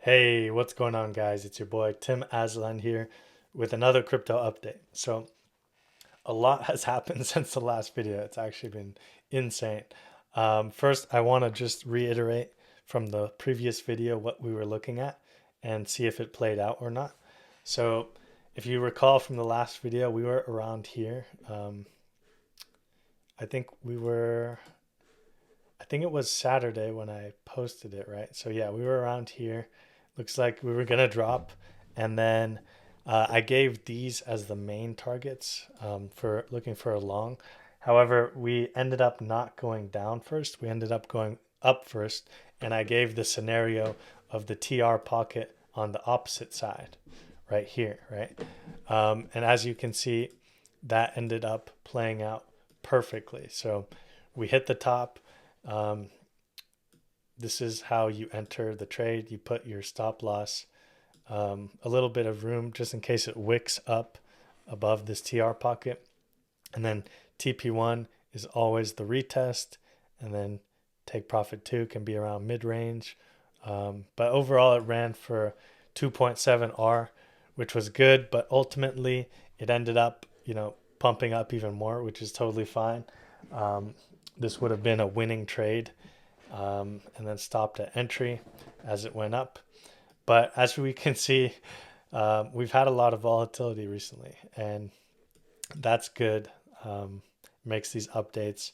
Hey, what's going on, guys? It's your boy Tim Aslan here with another crypto update. So, a lot has happened since the last video. It's actually been insane. First, I want to just reiterate from the previous video what we were looking at and see if it played out or not. So, if you recall from the last video, we were around here. I think we were, I think it was Saturday when I posted it, right? So, yeah, we were around here. Looks like we were gonna drop, and then I gave these as the main targets for looking for a long. However, we ended up not going down first. We ended up going up first, and I gave the scenario of the TR pocket on the opposite side, right here, right? And as you can see, that ended up playing out perfectly. So we hit the top. Um, this is how you enter the trade. You put your stop loss, a little bit of room just in case it wicks up above this TR pocket. And then TP1 is always the retest. And then take profit 2 can be around mid range. But overall, it ran for 2.7 R, which was good. But ultimately, it ended up, pumping up even more, which is totally fine. This would have been a winning trade, and then stopped at entry as it went up. But as we can see, we've had a lot of volatility recently, and that's good. Makes these updates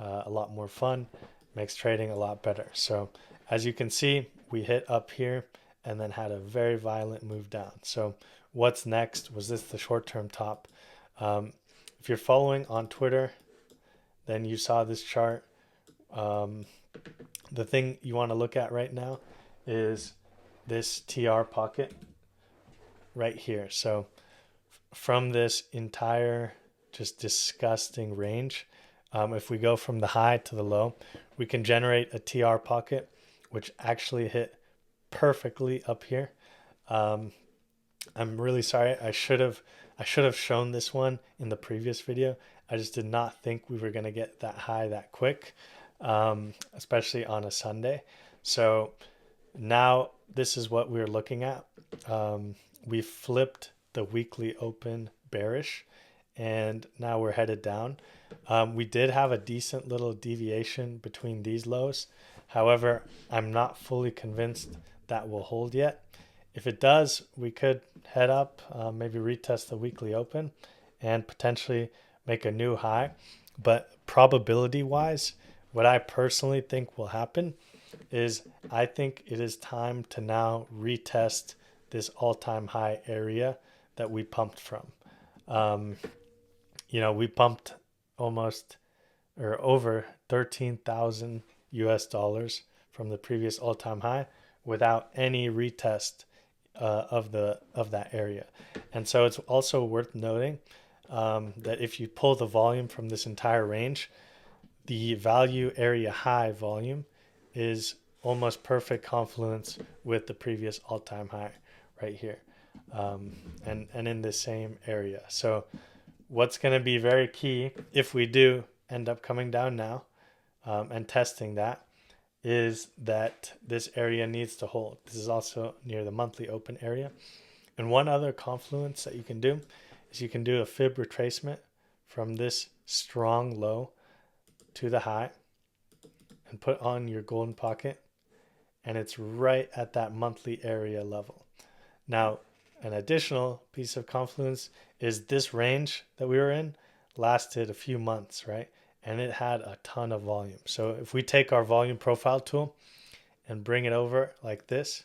a lot more fun, makes trading a lot better. So as you can see, we hit up here and then had a very violent move down. So what's next? Was this the short-term top? If you're following on Twitter, then you saw this chart. Um, the thing you want to look at right now is this TR pocket right here. So from this entire just disgusting range, if we go from the high to the low, we can generate a TR pocket, which actually hit perfectly up here. Um, I'm really sorry. I should have shown this one in the previous video. I just did not think we were going to get that high that quick, especially on a Sunday. So now this is what we're looking at. We flipped the weekly open bearish, and now we're headed down. We did have a decent little deviation between these lows. However, I'm not fully convinced that will hold yet. If it does, we could head up, maybe retest the weekly open and potentially make a new high. But probability wise, what I personally think will happen is I think it is time to now retest this all-time high area that we pumped from. Um, we pumped almost or over 13,000 US dollars from the previous all-time high without any retest of that area. And so it's also worth noting that if you pull the volume from this entire range, the value area high volume is almost perfect confluence with the previous all-time high right here, and in the same area. So what's going to be very key if we do end up coming down now, and testing that, is that this area needs to hold. This is also near the monthly open area. And one other confluence that you can do is you can do a fib retracement from this strong low to the high and put on your golden pocket, and it's right at that monthly area level. Now, an additional piece of confluence is this range that we were in lasted a few months, right? And it had a ton of volume. So if we take our volume profile tool and bring it over like this,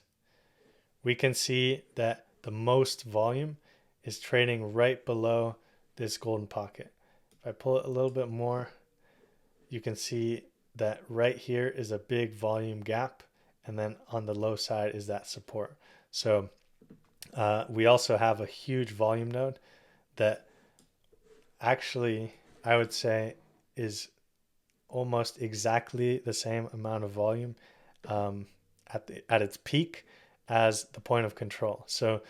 we can see that the most volume is trading right below this golden pocket. If I pull it a little bit more, you can see that right here is a big volume gap, and then on the low side is that support. So we also have a huge volume node that actually I would say is almost exactly the same amount of volume at its peak as the point of control. So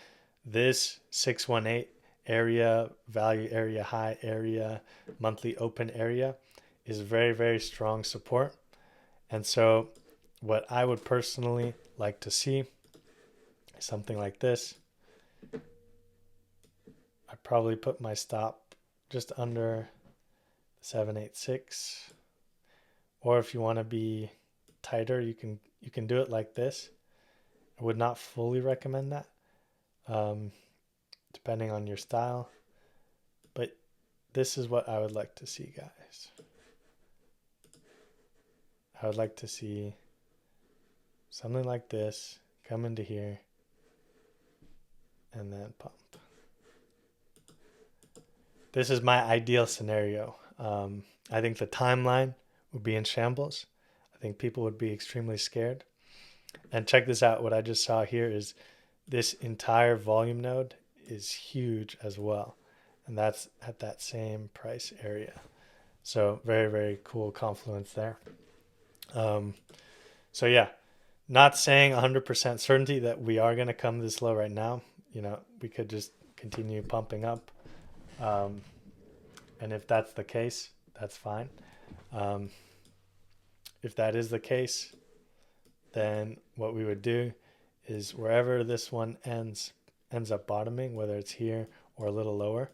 this 618 area, value area, high area, monthly open area is very, very strong support. And so what I would personally like to see something like this. I probably put my stop just under 786. Or if you want to be tighter, you can do it like this. I would not fully recommend that, depending on your style. But this is what I would like to see, guys. I would like to see something like this come into here and then pump. This is my ideal scenario. I think the timeline would be in shambles. I think people would be extremely scared. And check this out. What I just saw here is this entire volume node is huge as well. And that's at that same price area. So very, very cool confluence there. So yeah, not saying 100% certainty that we are going to come this low right now. You know, we could just continue pumping up. And if that's the case, that's fine. If that is the case, then what we would do is wherever this one ends up bottoming, whether it's here or a little lower,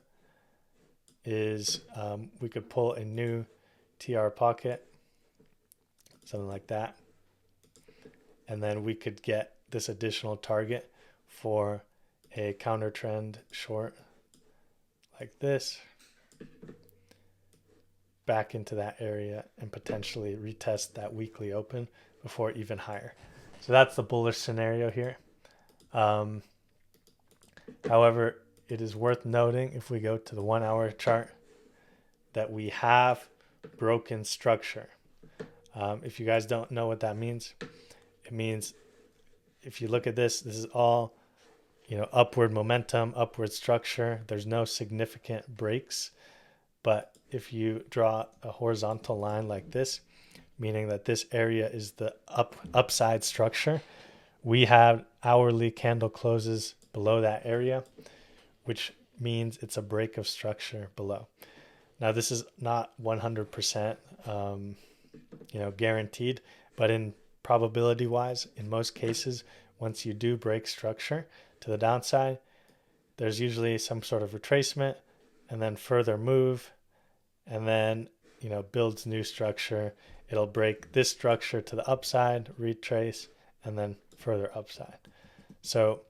is we could pull a new TR pocket, something like that. And then we could get this additional target for a counter trend short like this, back into that area and potentially retest that weekly open before even higher. So that's the bullish scenario here. However, it is worth noting, if we go to the 1 hour chart, that we have broken structure. If you guys don't know what that means, it means if you look at this, this is all, you know, upward momentum, upward structure. There's no significant breaks. But if you draw a horizontal line like this, meaning that this area is the upside structure, we have hourly candle closes below that area, which means it's a break of structure below. Now, this is not 100% guaranteed, but in probability wise, in most cases, once you do break structure to the downside, there's usually some sort of retracement and then further move, and then, you know, builds new structure. It'll break this structure to the upside, retrace, and then further upside. So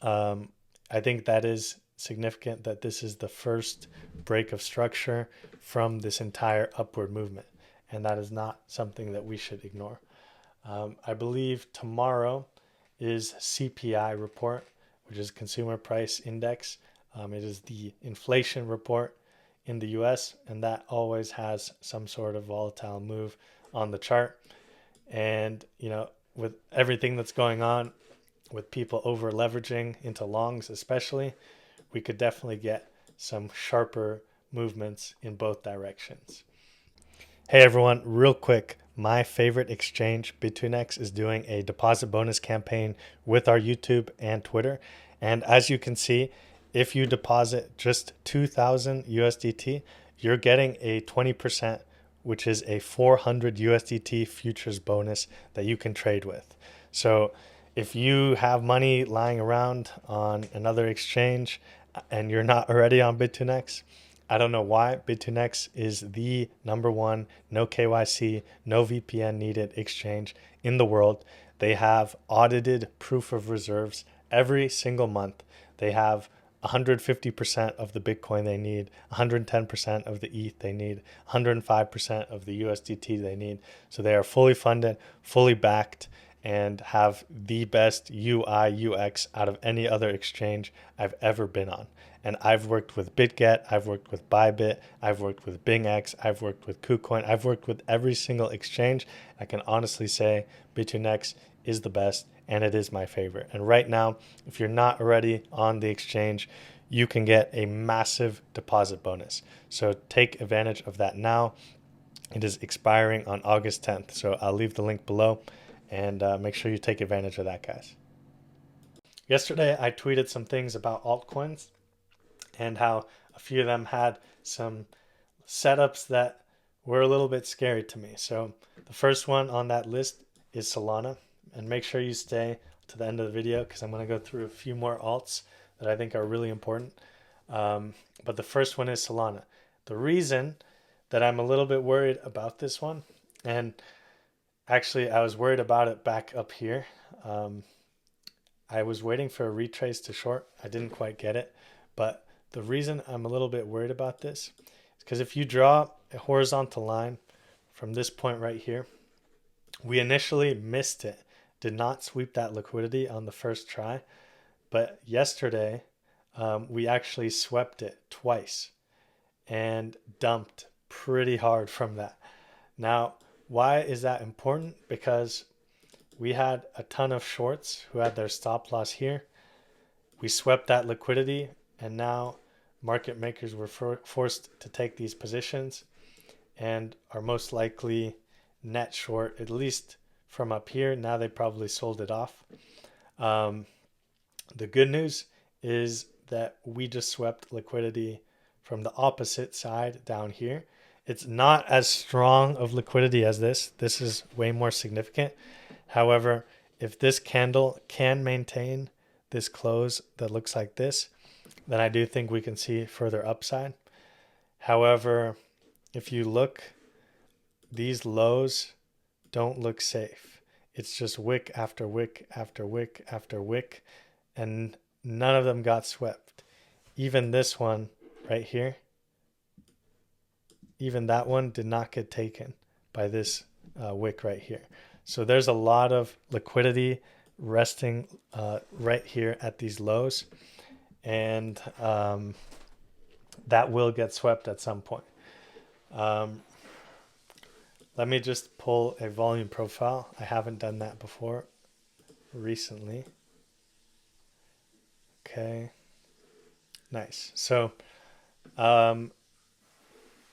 I think that is significant, that this is the first break of structure from this entire upward movement. And that is not something that we should ignore. I believe tomorrow is CPI report, which is Consumer Price Index. It is the inflation report in the US, and that always has some sort of volatile move on the chart. And, you know, with everything that's going on, with people over leveraging into longs especially, we could definitely get some sharper movements in both directions. Hey everyone, real quick, my favorite exchange, BitTuneX, is doing a deposit bonus campaign with our YouTube and Twitter. And as you can see, if you deposit just 2,000 USDT, you're getting a 20%, which is a 400 USDT futures bonus that you can trade with. So if you have money lying around on another exchange and you're not already on BitTuneX, I don't know why. BitTuneX is the #1, no KYC, no VPN needed exchange in the world. They have audited proof of reserves every single month. They have 150% of the Bitcoin they need, 110% of the ETH they need, 105% of the USDT they need. So they are fully funded, fully backed, and have the best UI UX out of any other exchange I've ever been on. And I've worked with BitGet, I've worked with Bybit, I've worked with BingX, I've worked with KuCoin, I've worked with every single exchange. I can honestly say BitTuneX is the best, and it is my favorite. And right now, if you're not already on the exchange, you can get a massive deposit bonus. So take advantage of that now. It is expiring on August 10th. So I'll leave the link below, and make sure you take advantage of that, guys. Yesterday, I tweeted some things about altcoins and how a few of them had some setups that were a little bit scary to me. So the first one on that list is Solana, and make sure you stay. I'll to the end of the video because I'm going to go through a few more alts that I think are really important. But the first one is Solana. The reason that I'm a little bit worried about this one, and actually I was worried about it back up here. I was waiting for a retrace to short. I didn't quite get it. But the reason I'm a little bit worried about this is because if you draw a horizontal line from this point right here, we initially missed it, did not sweep that liquidity on the first try. But yesterday, we actually swept it twice and dumped pretty hard from that. Now, why is that important? Because we had a ton of shorts who had their stop loss here. We swept that liquidity, and now market makers were forced to take these positions and are most likely net short, at least from up here. Now they probably sold it off. The good news is that we just swept liquidity from the opposite side down here. It's not as strong of liquidity as this. This is way more significant. However, if this candle can maintain this close that looks like this, then I do think we can see further upside. However, if you look, these lows don't look safe. It's just wick after wick after wick after wick, and none of them got swept. Even this one right here, even that one did not get taken by this wick right here. So there's a lot of liquidity resting right here at these lows, and that will get swept at some point. Let me just pull a volume profile. I haven't done that before recently. Okay, nice. So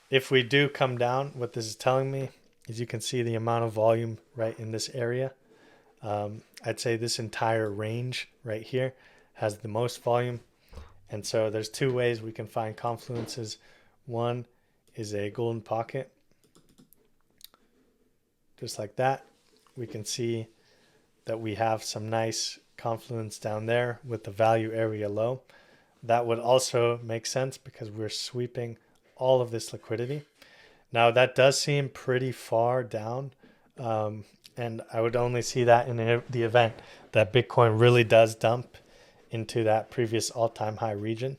if we do come down, what this is telling me is you can see the amount of volume right in this area. I'd say this entire range right here has the most volume. And so there's two ways we can find confluences. One is a golden pocket. Just like that. We can see that we have some nice confluence down there with the value area low. That would also make sense because we're sweeping all of this liquidity. Now that does seem pretty far down, and I would only see that in the event that Bitcoin really does dump into that previous all-time high region.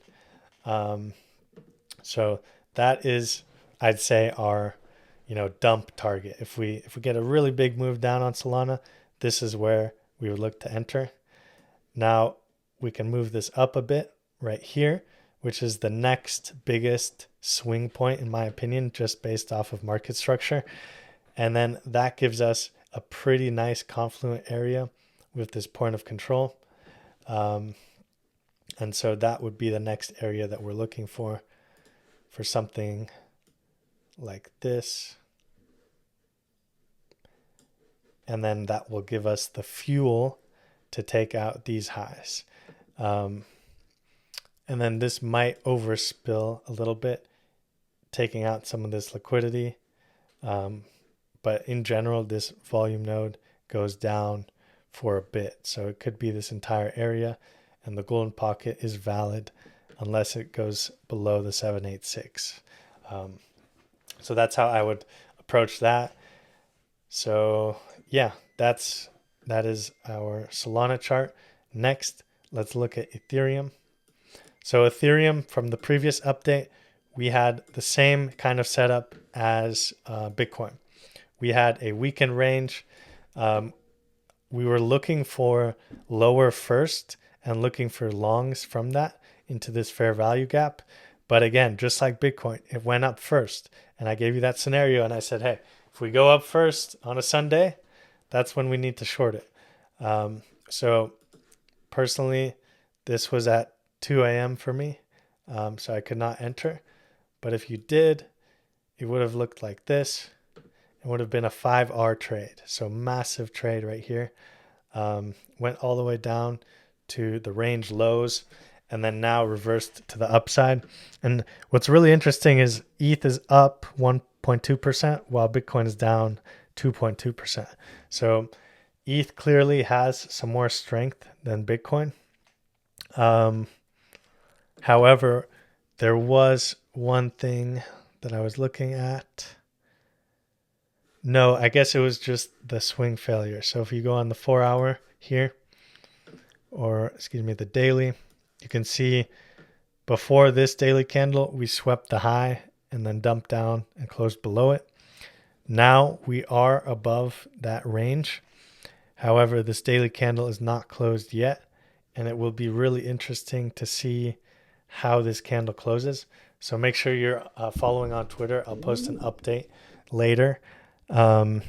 So that is, I'd say, our dump target. If we get a really big move down on Solana, this is where we would look to enter. Now we can move this up a bit right here, which is the next biggest swing point, in my opinion, just based off of market structure. And then that gives us a pretty nice confluent area with this point of control. And so that would be the next area that we're looking for something like this. And then that will give us the fuel to take out these highs. And then this might overspill a little bit, taking out some of this liquidity. But in general, this volume node goes down for a bit. So it could be this entire area, and the golden pocket is valid unless it goes below the 786. So that's how I would approach that. So yeah, that is our Solana chart. Next, let's look at Ethereum. So Ethereum, from the previous update, we had the same kind of setup as Bitcoin. We had a weekend range. We were looking for lower first and looking for longs from that into this fair value gap. But again, just like Bitcoin, it went up first. And I gave you that scenario and I said, hey, if we go up first on a Sunday, that's when we need to short it. So personally, this was at 2 a.m. for me, so I could not enter. But if you did, it would have looked like this. It would have been a 5R trade. So massive trade right here. Went all the way down to the range lows and then now reversed to the upside. And what's really interesting is ETH is up 1.2% while Bitcoin is down 2.2%. So ETH clearly has some more strength than Bitcoin. However, there was one thing that I was looking at. No, I guess it was just the swing failure. So if you go on the 4-hour here, or excuse me, the daily, you can see before this daily candle, we swept the high and then dumped down and closed below it. Now we are above that range. However, this daily candle is not closed yet, and it will be really interesting to see how this candle closes. So make sure you're following on Twitter. I'll post an update later. I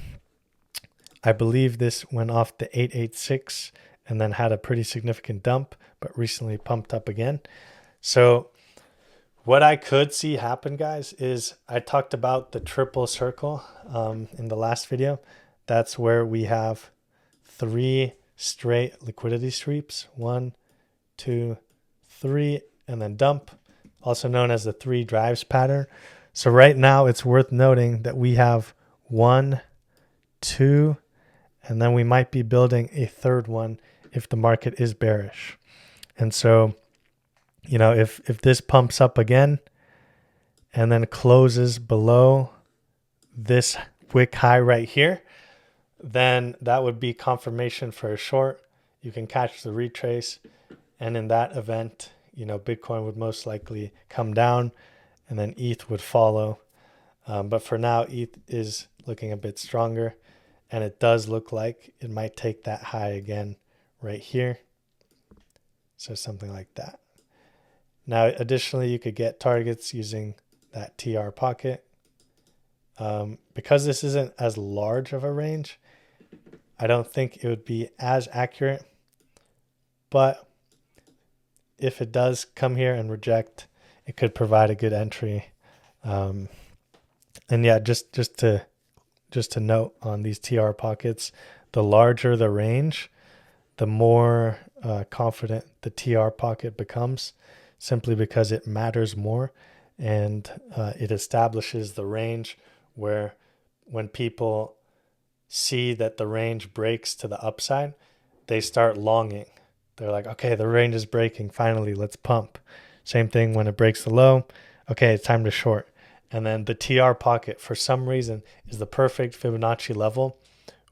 believe this went off the 886 and then had a pretty significant dump, but recently pumped up again. So what I could see happen, guys, is I talked about the triple circle in the last video. That's where we have 3 straight liquidity sweeps. 1, 2, 3, and then dump, also known as the 3 drives pattern. So right now it's worth noting that we have 1, 2, and then we might be building a third one if the market is bearish. And so, you know, if this pumps up again and then closes below this wick high right here, then that would be confirmation for a short. You can catch the retrace, and in that event, you know, Bitcoin would most likely come down and then ETH would follow. But for now, ETH is looking a bit stronger, and it does look like it might take that high again right here. So something like that. Now, additionally, you could get targets using that TR pocket. Because this isn't as large of a range, I don't think it would be as accurate. But if it does come here and reject, it could provide a good entry. And yeah, just to note on these TR pockets, the larger the range, the more confident the TR pocket becomes, simply because it matters more, and it establishes the range where when people see that the range breaks to the upside, they start longing. They're like, okay, the range is breaking. Finally, let's pump. Same thing when it breaks the low. Okay, it's time to short. And then the TR pocket, for some reason, is the perfect Fibonacci level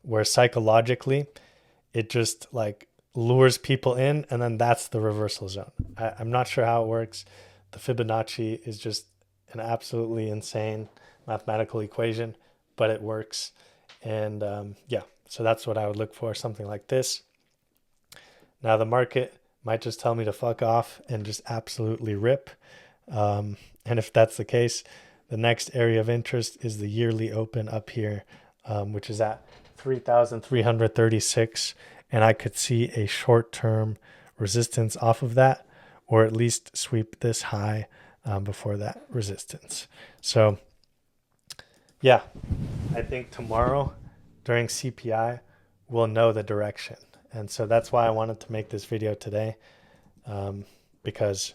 where psychologically it just like lures people in, and then that's the reversal zone. I'm not sure how it works. The Fibonacci is just an absolutely insane mathematical equation, but it works. And yeah, so that's what I would look for, something like this. Now the market might just tell me to fuck off and just absolutely rip. And if that's the case, the next area of interest is the yearly open up here, which is at 3,336. And I could see a short-term resistance off of that, or at least sweep this high before that resistance. So yeah, I think tomorrow during CPI, we'll know the direction. And so that's why I wanted to make this video today, because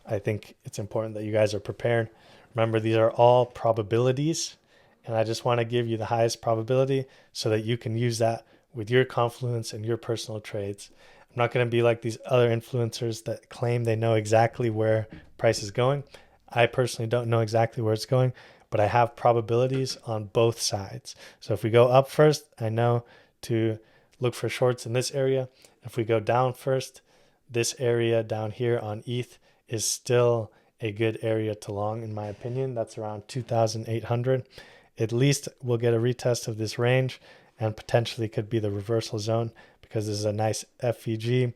I think it's important that you guys are prepared. Remember, these are all probabilities, and I just want to give you the highest probability so that you can use that with your confluence and your personal trades. I'm not going to be like these other influencers that claim they know exactly where price is going. I personally don't know exactly where it's going, but I have probabilities on both sides. So if we go up first, I know to look for shorts in this area. If we go down first, this area down here on ETH is still a good area to long, in my opinion. That's around 2,800. At least we'll get a retest of this range, and potentially could be the reversal zone, because this is a nice FVG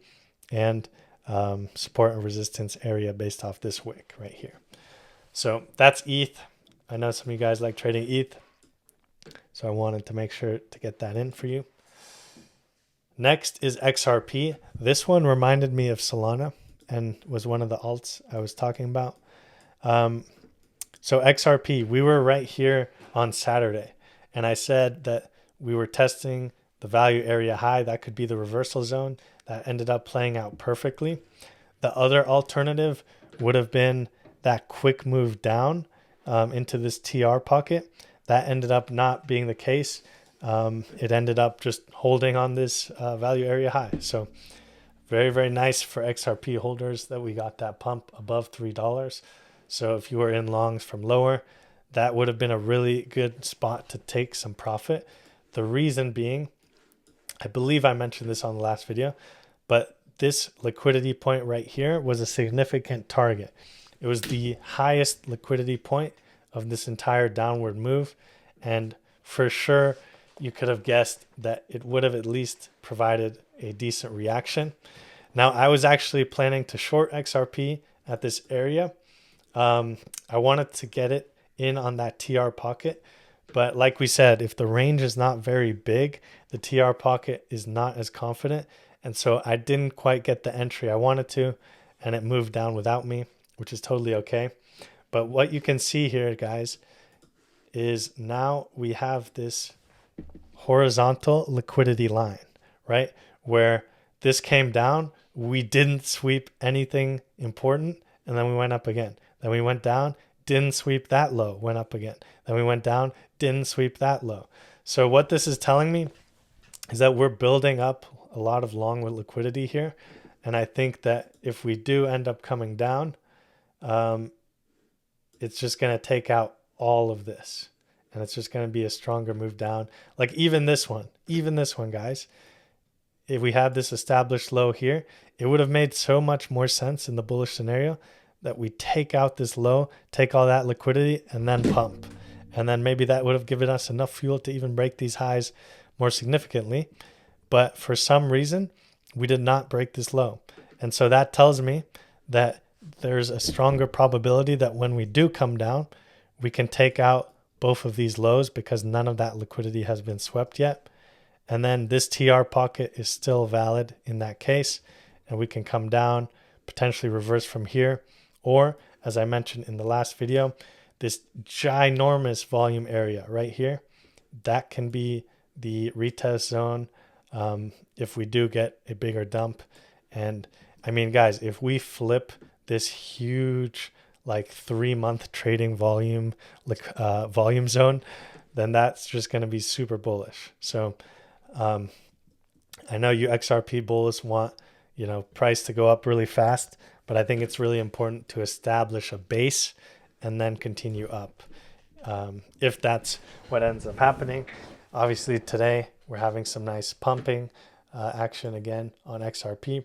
and support and resistance area based off this wick right here. So that's ETH. I know some of you guys like trading ETH, so I wanted to make sure to get that in for you. Next is XRP. This one reminded me of Solana and was one of the alts I was talking about. So XRP, we were right here on Saturday, and I said that we were testing the value area high. That could be the reversal zone. That ended up playing out perfectly. The other alternative would have been that quick move down into this TR pocket. That ended up not being the case. it ended up just holding on this value area high. So very, very nice for XRP holders that we got that pump above $3. So if you were in longs from lower, that would have been a really good spot to take some profit. The reason being, I believe I mentioned this on the last video, but this liquidity point right here was a significant target. It was the highest liquidity point of this entire downward move. And for sure, you could have guessed that it would have at least provided a decent reaction. Now, I was actually planning to short XRP at this area. I wanted to get it in on that TR pocket. But like we said, if the range is not very big, the TR pocket is not as confident. And so I didn't quite get the entry I wanted to, and it moved down without me, which is totally okay. But what you can see here, guys, is now we have this horizontal liquidity line, right? Where this came down, we didn't sweep anything important, and then we went up again. Then we went down, didn't sweep that low, went up again. Then we went down, didn't sweep that low. So what this is telling me is that we're building up a lot of long liquidity here. And I think that if we do end up coming down, it's just going to take out all of this. And it's just going to be a stronger move down. Like even this one, guys, if we had this established low here, it would have made so much more sense in the bullish scenario that we take out this low, take all that liquidity, and then pump. And then maybe that would have given us enough fuel to even break these highs more significantly. But for some reason, we did not break this low. And so that tells me that there's a stronger probability that when we do come down, we can take out both of these lows because none of that liquidity has been swept yet. And then this TR pocket is still valid in that case. And we can come down, potentially reverse from here. Or, as I mentioned in the last video, this ginormous volume area right here, that can be the retest zone if we do get a bigger dump. And I mean, guys, if we flip this huge like 3-month trading volume volume zone, then that's just going to be super bullish. So I know you XRP bulls want, price to go up really fast, but I think it's really important to establish a base and then continue up. If that's what ends up happening. Obviously today we're having some nice pumping action again on XRP.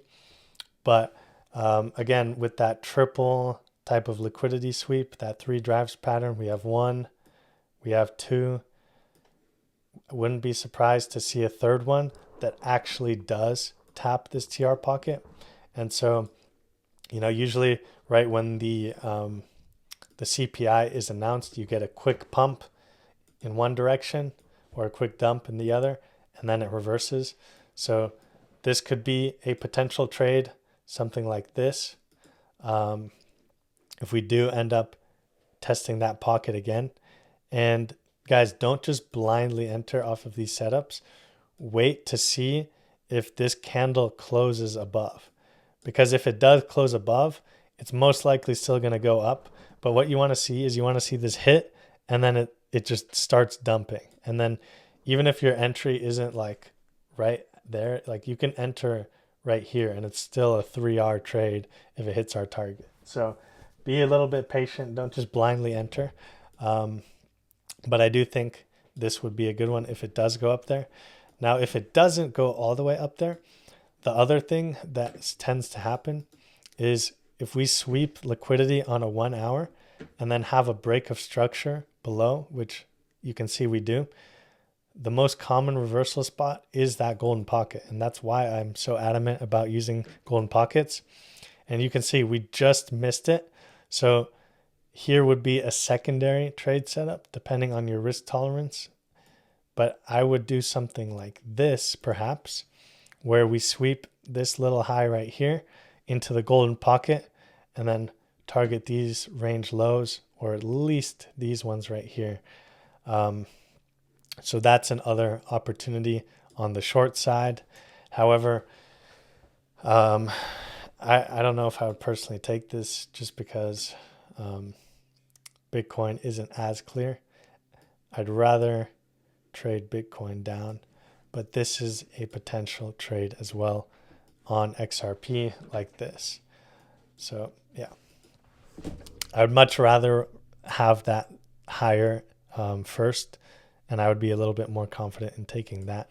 But again, with that triple type of liquidity sweep, that 3 drives pattern, we have 1, we have 2. I wouldn't be surprised to see a third one that actually does tap this TR pocket. And so, usually right when the CPI is announced, you get a quick pump in one direction or a quick dump in the other, and then it reverses. So this could be a potential trade, something like this. If we do end up testing that pocket again. And guys, don't just blindly enter off of these setups. Wait to see if this candle closes above. Because if it does close above, it's most likely still going to go up. But what you want to see is you want to see this hit, and then it just starts dumping. And then even if your entry isn't like right there, like you can enter right here and it's still a 3R trade if it hits our target. So be a little bit patient. Don't just blindly enter. But I do think this would be a good one if it does go up there. Now, if it doesn't go all the way up there, the other thing that tends to happen is if we sweep liquidity on a 1 hour and then have a break of structure below, which you can see we do, the most common reversal spot is that golden pocket. And that's why I'm so adamant about using golden pockets. And you can see we just missed it. So here would be a secondary trade setup depending on your risk tolerance. But I would do something like this perhaps, where we sweep this little high right here into the golden pocket and then target these range lows, or at least these ones right here. So that's another opportunity on the short side. However, I don't know if I would personally take this just because Bitcoin isn't as clear. I'd rather trade Bitcoin down, but this is a potential trade as well on XRP like this. So yeah, I would much rather have that higher first, and I would be a little bit more confident in taking that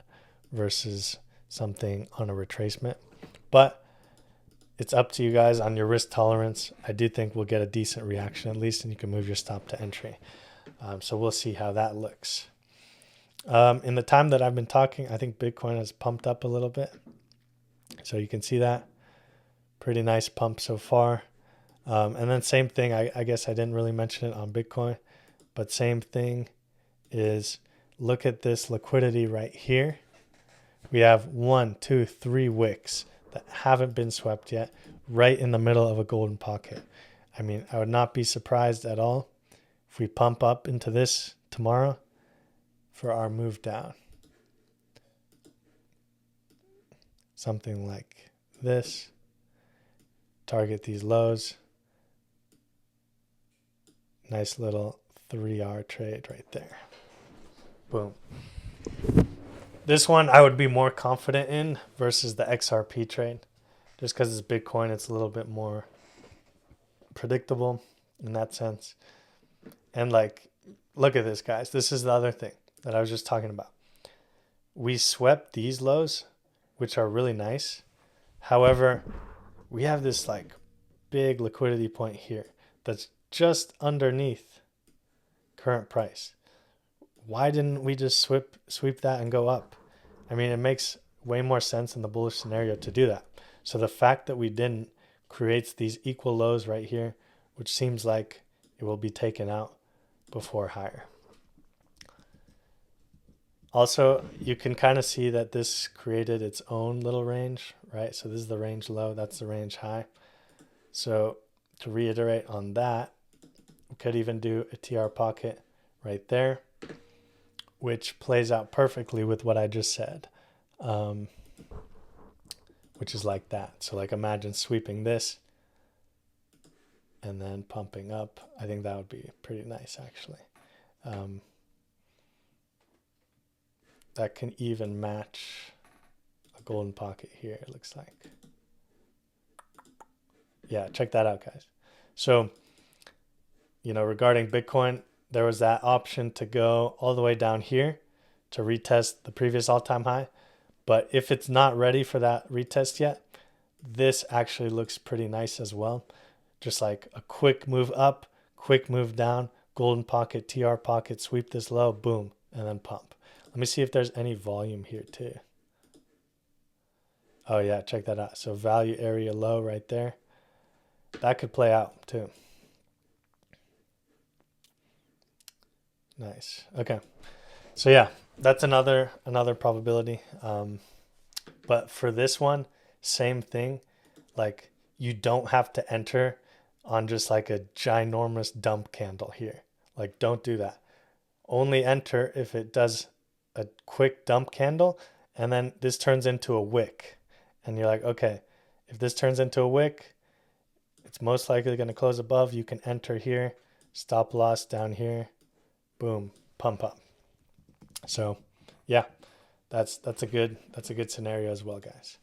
versus something on a retracement. But it's up to you guys on your risk tolerance. I do think we'll get a decent reaction at least, and you can move your stop to entry. So we'll see how that looks. In the time that I've been talking, I think Bitcoin has pumped up a little bit. So you can see that. Pretty nice pump so far. And then same thing, I guess I didn't really mention it on Bitcoin, but same thing is look at this liquidity right here. We have 1, 2, 3 wicks that haven't been swept yet, right in the middle of a golden pocket. I mean, I would not be surprised at all if we pump up into this tomorrow for our move down. Something like this. Target these lows. Nice little 3R trade right there. Boom. This one I would be more confident in versus the XRP trade. Just because it's Bitcoin, it's a little bit more predictable in that sense. And like, look at this, guys. This is the other thing that I was just talking about. We swept these lows, which are really nice. However, we have this like big liquidity point here that's just underneath current price. Why didn't we just sweep that and go up? I mean, it makes way more sense in the bullish scenario to do that. So the fact that we didn't creates these equal lows right here, which seems like it will be taken out before higher. Also, you can kind of see that this created its own little range, right? So this is the range low, that's the range high. So to reiterate on that, we could even do a TR pocket right there, which plays out perfectly with what I just said, which is like that. So like imagine sweeping this and then pumping up. I think that would be pretty nice actually. That can even match a golden pocket here, it looks like. Yeah, check that out, guys. So, you know, regarding Bitcoin, there was that option to go all the way down here to retest the previous all-time high. But if it's not ready for that retest yet, this actually looks pretty nice as well. Just like a quick move up, quick move down, golden pocket, TR pocket, sweep this low, boom, and then pump. Let me see if there's any volume here too. Oh yeah, check that out. So value area low right there. That could play out too. Nice. Okay. So yeah, that's another probability. But for this one, same thing. Like you don't have to enter on just like a ginormous dump candle here. Like don't do that. Only enter if it does a quick dump candle and then this turns into a wick. And you're like, okay, if this turns into a wick, it's most likely going to close above. You can enter here, stop loss down here, boom, pump up. So yeah, that's a good scenario as well, guys.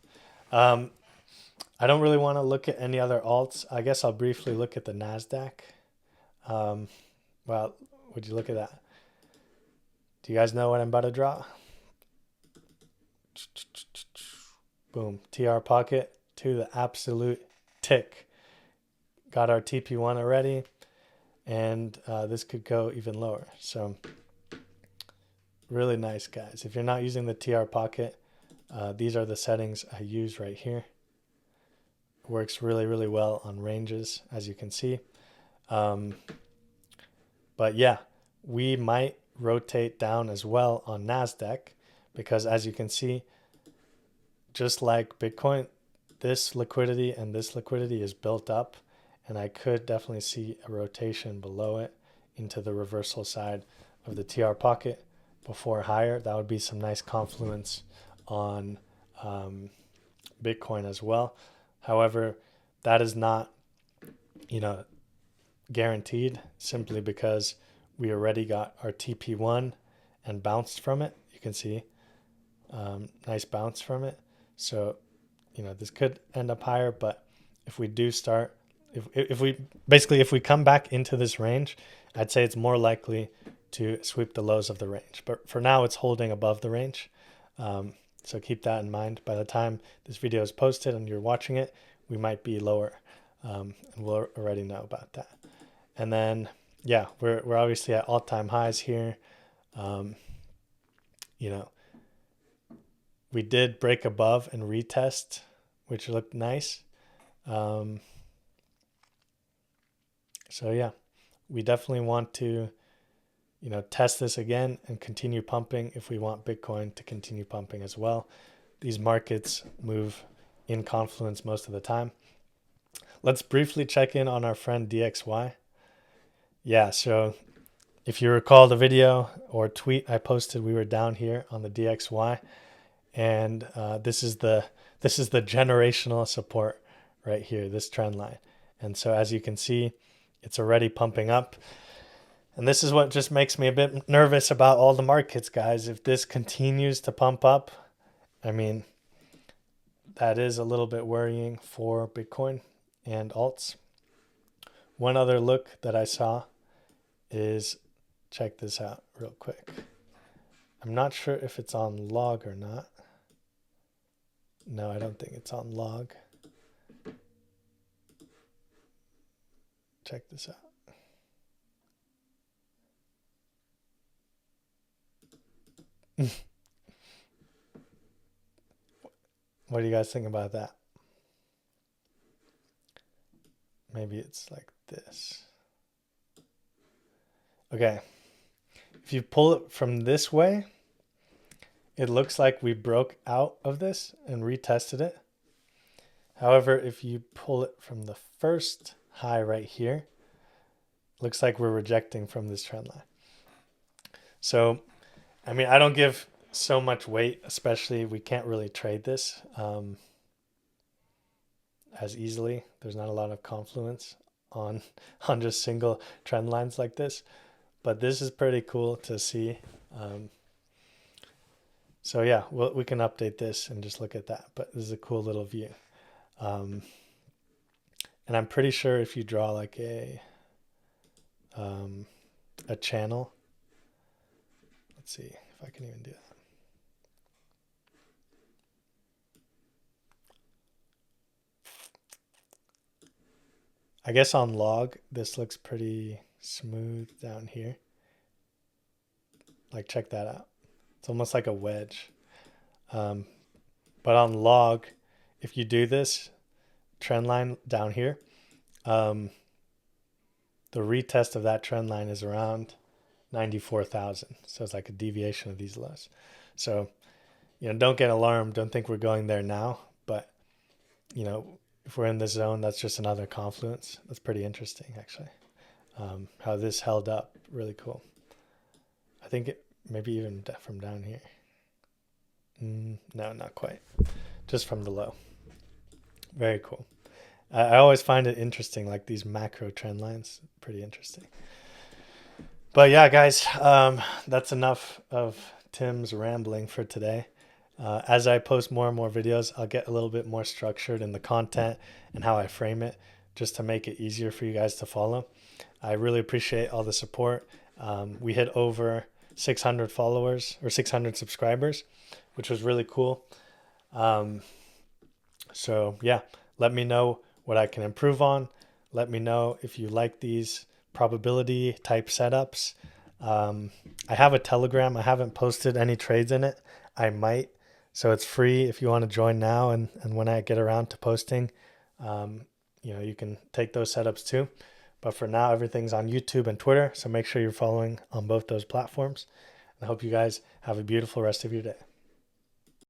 I don't really want to look at any other alts. I guess I'll briefly look at the NASDAQ. Well, would you look at that? Do you guys know what I'm about to draw? Boom, TR pocket to the absolute tick. Got our TP1 already, and this could go even lower. So really nice, guys. If you're not using the TR pocket, these are the settings I use right here. Works really, really well on ranges, as you can see. But yeah, we might rotate down as well on NASDAQ because as you can see, just like Bitcoin, this liquidity and this liquidity is built up, and I could definitely see a rotation below it into the reversal side of the TR pocket before higher. That would be some nice confluence on Bitcoin as well. However, that is not, you know, guaranteed simply because we already got our TP1 and bounced from it. You can see nice bounce from it. So, this could end up higher, but if we do start, if we come back into this range, I'd say it's more likely to sweep the lows of the range. But for now, it's holding above the range. So keep that in mind. By the time this video is posted and you're watching it, we might be lower, and we'll already know about that. And then, yeah, we're obviously at all-time highs here. We did break above and retest, which looked nice. So yeah, we definitely want to, test this again and continue pumping if we want Bitcoin to continue pumping as well. These markets move in confluence most of the time. Let's briefly check in on our friend DXY. Yeah, so if you recall the video or tweet I posted, we were down here on the DXY, and this is the generational support right here, this trend line. And so as you can see, it's already pumping up. And this is what just makes me a bit nervous about all the markets, guys. If this continues to pump up, I mean, that is a little bit worrying for Bitcoin and alts. One other look that I saw is, check this out real quick. I'm not sure if it's on log or not. No, I don't think it's on log. Check this out. What do you guys think about that? Maybe it's like this. Okay. If you pull it from this way, it looks like we broke out of this and retested it. However, if you pull it from the first high right here, it looks like we're rejecting from this trend line. So, I mean, I don't give so much weight, especially we can't really trade this as easily. There's not a lot of confluence on just single trend lines like this, but this is pretty cool to see. So yeah, we can update this and just look at that, but this is a cool little view. And I'm pretty sure if you draw like a channel, let's see if I can even do that. I guess on log, this looks pretty smooth down here. Like, check that out. It's almost like a wedge. But on log, if you do this trend line down here, the retest of that trend line is around 94,000. So it's like a deviation of these lows. So, don't get alarmed. Don't think we're going there now. But, if we're in this zone, that's just another confluence. That's pretty interesting, actually. How this held up, really cool. I think it maybe even from down here. No, not quite. Just from the low. Very cool. I always find it interesting, like these macro trend lines. Pretty interesting. But yeah, guys, that's enough of Tim's rambling for today. As I post more and more videos, I'll get a little bit more structured in the content and how I frame it, just to make it easier for you guys to follow. I really appreciate all the support. We hit over 600 followers or 600 subscribers, which was really cool. So yeah, let me know what I can improve on. Let me know if you like these probability type setups. I have a Telegram. I haven't posted any trades in it. I might. So it's free if you want to join now. And when I get around to posting, you can take those setups too. But for now, everything's on YouTube and Twitter. So make sure you're following on both those platforms. And I hope you guys have a beautiful rest of your day.